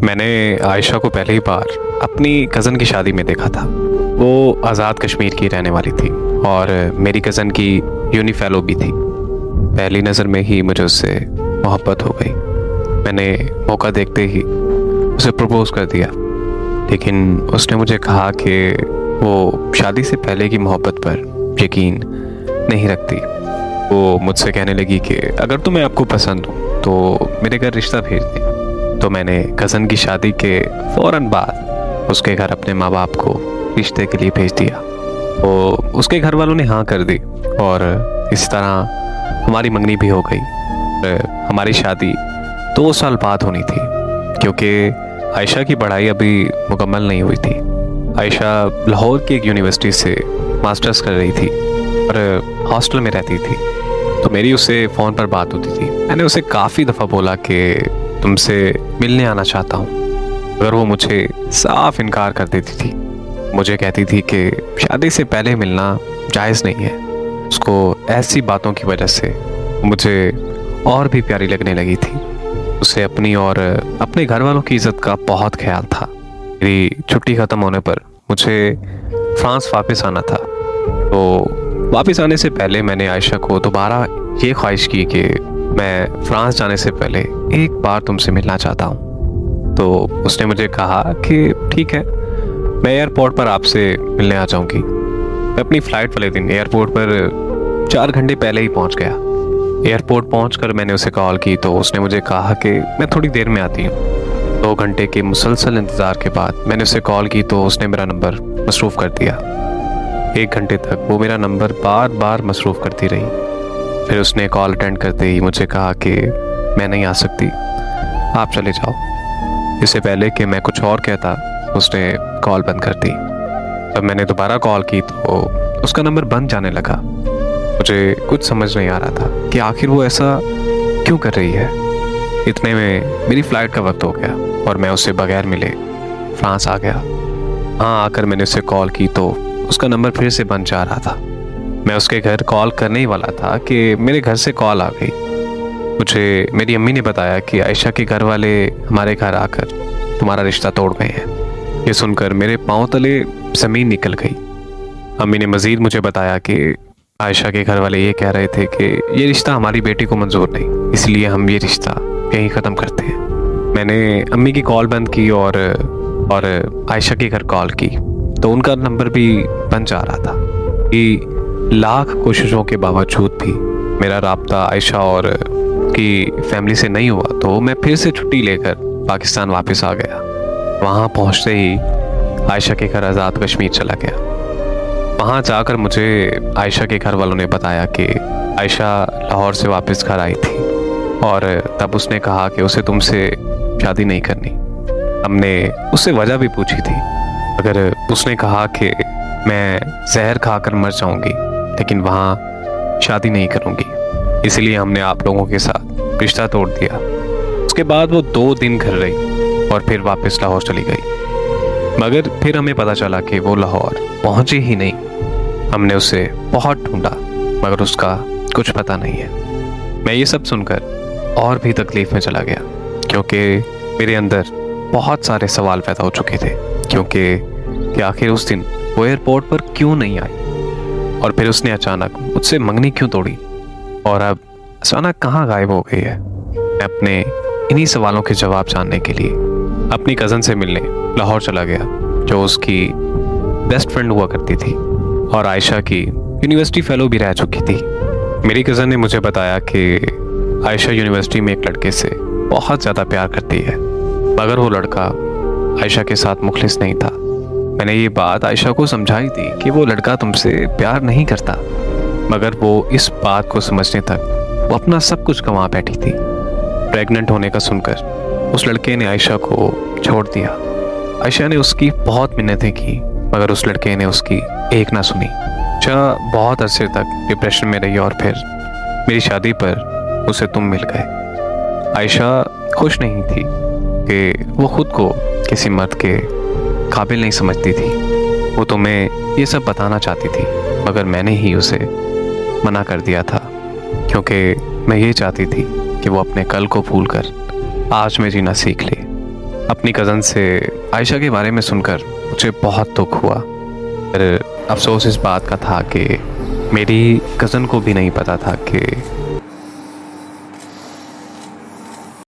मैंने आयशा को पहली बार अपनी कज़न की शादी में देखा था। वो आज़ाद कश्मीर की रहने वाली थी और मेरी कज़न की यूनी फेलो भी थी। पहली नज़र में ही मुझे उससे मोहब्बत हो गई। मैंने मौका देखते ही उसे प्रपोज़ कर दिया, लेकिन उसने मुझे कहा कि वो शादी से पहले की मोहब्बत पर यकीन नहीं रखती। वो मुझसे कहने लगी कि अगर तुम्हें आपको पसंद हो तो मेरे घर रिश्ता भेज दें। तो मैंने कज़न की शादी के फ़ौरन बाद उसके घर अपने माँ बाप को रिश्ते के लिए भेज दिया। तो उसके घर वालों ने हाँ कर दी और इस तरह हमारी मंगनी भी हो गई। हमारी शादी 2 साल बाद होनी थी, क्योंकि आयशा की पढ़ाई अभी मुकम्मल नहीं हुई थी। आयशा लाहौर की एक यूनिवर्सिटी से मास्टर्स कर रही थी और हॉस्टल में रहती थी। तो मेरी उससे फ़ोन पर बात होती थी। मैंने उसे काफ़ी दफ़ा बोला कि तुमसे मिलने आना चाहता हूँ, मगर वो मुझे साफ इनकार कर देती थी। मुझे कहती थी कि शादी से पहले मिलना जायज़ नहीं है। उसको ऐसी बातों की वजह से मुझे और भी प्यारी लगने लगी थी। उसे अपनी और अपने घर वालों की इज़्ज़त का बहुत ख्याल था। मेरी छुट्टी ख़त्म होने पर मुझे फ्रांस वापस आना था। तो वापस आने से पहले मैंने आयशा को दोबारा ये ख्वाहिश की कि मैं फ्रांस जाने से पहले एक बार तुमसे मिलना चाहता हूँ। तो उसने मुझे कहा कि ठीक है, मैं एयरपोर्ट पर आपसे मिलने आ जाऊँगी। मैं अपनी फ़्लाइट वाले दिन एयरपोर्ट पर 4 घंटे पहले ही पहुँच गया। एयरपोर्ट पहुँचकर मैंने उसे कॉल की तो उसने मुझे कहा कि मैं थोड़ी देर में आती हूँ। 2 घंटे के मुसलसल इंतज़ार के बाद मैंने उसे कॉल की तो उसने मेरा नंबर मसरूफ़ कर दिया। 1 घंटे तक वो मेरा नंबर बार बार मसरूफ़ करती रही। फिर उसने कॉल अटेंड करते ही मुझे कहा कि मैं नहीं आ सकती, आप चले जाओ। इससे पहले कि मैं कुछ और कहता उसने कॉल बंद कर दी। तब मैंने दोबारा कॉल की तो उसका नंबर बंद जाने लगा। मुझे कुछ समझ नहीं आ रहा था कि आखिर वो ऐसा क्यों कर रही है। इतने में मेरी फ़्लाइट का वक्त हो गया और मैं उससे बगैर मिले फ्रांस आ गया। हाँ, आकर मैंने उसे कॉल की तो उसका नंबर फिर से बंद जा रहा था। मैं उसके घर कॉल करने ही वाला था कि मेरे घर से कॉल आ गई। मुझे मेरी अम्मी ने बताया कि आयशा के घर वाले हमारे घर आकर तुम्हारा रिश्ता तोड़ गए हैं। ये सुनकर मेरे पांव तले ज़मीन निकल गई। अम्मी ने मज़ीद मुझे बताया कि आयशा के घर वाले ये कह रहे थे कि ये रिश्ता हमारी बेटी को मंजूर नहीं, इसलिए हम ये रिश्ता यहीं ख़त्म करते हैं। मैंने अम्मी की कॉल बंद की और आयशा के घर कॉल की तो उनका नंबर भी बंद जा रहा था। कि लाख कोशिशों के बावजूद भी मेरा राब्ता आयशा और की फैमिली से नहीं हुआ तो मैं फिर से छुट्टी लेकर पाकिस्तान वापस आ गया। वहाँ पहुँचते ही आयशा के घर आज़ाद कश्मीर चला गया। वहाँ जाकर मुझे आयशा के घर वालों ने बताया कि आयशा लाहौर से वापस घर आई थी और तब उसने कहा कि उसे तुमसे शादी नहीं करनी। हमने उससे वजह भी पूछी थी, मगर उसने कहा कि मैं जहर खाकर मर जाऊंगी लेकिन वहाँ शादी नहीं करूंगी, इसलिए हमने आप लोगों के साथ रिश्ता तोड़ दिया। उसके बाद वो 2 दिन घर रही और फिर वापस लाहौर चली गई। मगर फिर हमें पता चला कि वो लाहौर पहुंची ही नहीं। हमने उसे बहुत ढूंढा मगर उसका कुछ पता नहीं है। मैं ये सब सुनकर और भी तकलीफ में चला गया, क्योंकि मेरे अंदर बहुत सारे सवाल पैदा हो चुके थे। क्योंकि आखिर उस दिन वो एयरपोर्ट पर क्यों नहीं आई और फिर उसने अचानक मुझसे मंगनी क्यों तोड़ी और अब अचानक कहाँ गायब हो गई है। मैं अपने इन्हीं सवालों के जवाब जानने के लिए अपनी कज़न से मिलने लाहौर चला गया, जो उसकी बेस्ट फ्रेंड हुआ करती थी और आयशा की यूनिवर्सिटी फेलो भी रह चुकी थी। मेरी कज़न ने मुझे बताया कि आयशा यूनिवर्सिटी में एक लड़के से बहुत ज़्यादा प्यार करती है, मगर वो लड़का आयशा के साथ मुखलिस नहीं था। मैंने ये बात आयशा को समझाई थी कि वो लड़का तुमसे प्यार नहीं करता, मगर वो इस बात को समझने तक वो अपना सब कुछ गंवा बैठी थी। प्रेग्नेंट होने का सुनकर उस लड़के ने आयशा को छोड़ दिया। आयशा ने उसकी बहुत मिन्नतें की, मगर उस लड़के ने उसकी एक ना सुनी। आयशा बहुत अरसे तक डिप्रेशन में रही और फिर मेरी शादी पर उसे तुम मिल गए। आयशा खुश नहीं थी कि वो खुद को किसी मर्द के काबिल नहीं समझती थी। वो तुम्हें ये सब बताना चाहती थी, मगर मैंने ही उसे मना कर दिया था, क्योंकि मैं ये चाहती थी कि वो अपने कल को भूलकर आज में जीना सीख ले। अपनी कज़न से आयशा के बारे में सुनकर मुझे बहुत दुख हुआ। पर अफसोस इस बात का था कि मेरी कज़न को भी नहीं पता था कि